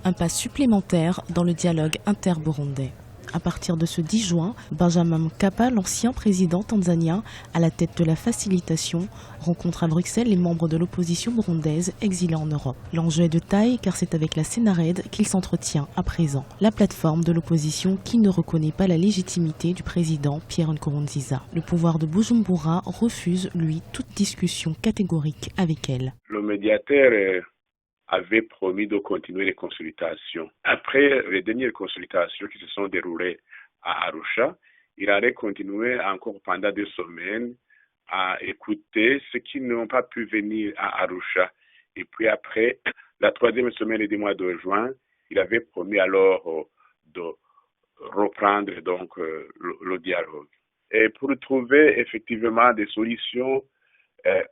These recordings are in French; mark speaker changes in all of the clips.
Speaker 1: Un pas supplémentaire dans le dialogue inter-burundais. À partir de ce 10 juin, Benjamin Mkapa, l'ancien président tanzanien, à la tête de la facilitation, rencontre à Bruxelles les membres de l'opposition burundaise exilés en Europe. L'enjeu est de taille car c'est avec la Sénarède qu'il s'entretient à présent, la plateforme de l'opposition qui ne reconnaît pas la légitimité du président Pierre Nkurunziza. Le pouvoir de Bujumbura refuse, lui, toute discussion catégorique avec elle.
Speaker 2: Le médiateur avait promis de continuer les consultations. Après les dernières consultations qui se sont déroulées à Arusha, il allait continuer encore pendant 2 semaines à écouter ceux qui n'ont pas pu venir à Arusha. Et puis après, la 3e semaine du mois de juin, il avait promis alors de reprendre donc le dialogue. Et pour trouver effectivement des solutions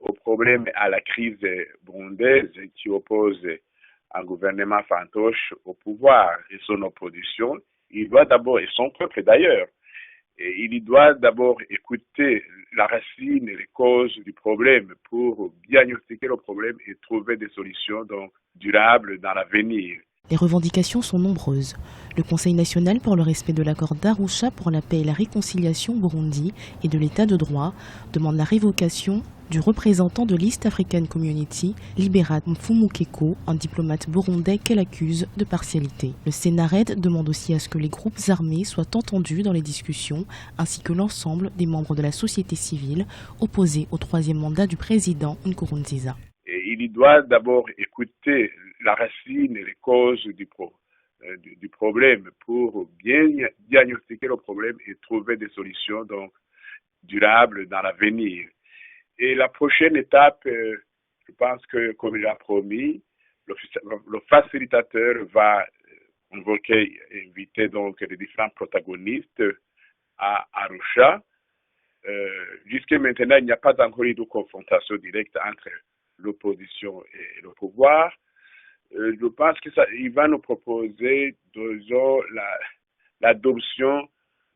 Speaker 2: au problème, à la crise burundaise qui oppose un gouvernement fantoche au pouvoir et son opposition, il doit d'abord, et son peuple d'ailleurs, il doit d'abord écouter la racine et les causes du problème pour diagnostiquer le problème et trouver des solutions donc durables dans l'avenir.
Speaker 1: Les revendications sont nombreuses. Le Conseil national pour le respect de l'accord d'Arusha pour la paix et la réconciliation au Burundi et de l'état de droit demande la révocation du représentant de l'East African Community, Libérat Mfumukeko, un diplomate burundais qu'elle accuse de partialité. Le Sénarède demande aussi à ce que les groupes armés soient entendus dans les discussions, ainsi que l'ensemble des membres de la société civile opposés au 3e mandat du président Nkurunziza.
Speaker 2: Il doit d'abord écouter la racine et les causes du problème pour bien diagnostiquer le problème et trouver des solutions donc durables dans l'avenir. Et la prochaine étape, je pense que, comme il a promis, le facilitateur va inviter donc les différents protagonistes à Arusha. Jusqu'à maintenant, il n'y a pas encore eu de confrontation directe entre l'opposition et le pouvoir. Je pense qu'il va nous proposer, disons, l'adoption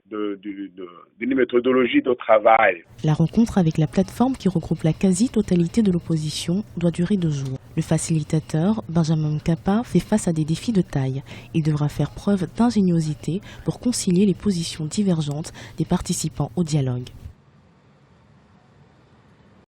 Speaker 2: d'une méthodologie de travail.
Speaker 1: La rencontre avec la plateforme qui regroupe la quasi-totalité de l'opposition doit durer 2 jours. Le facilitateur, Benjamin Mkapa, fait face à des défis de taille. Il devra faire preuve d'ingéniosité pour concilier les positions divergentes des participants au dialogue.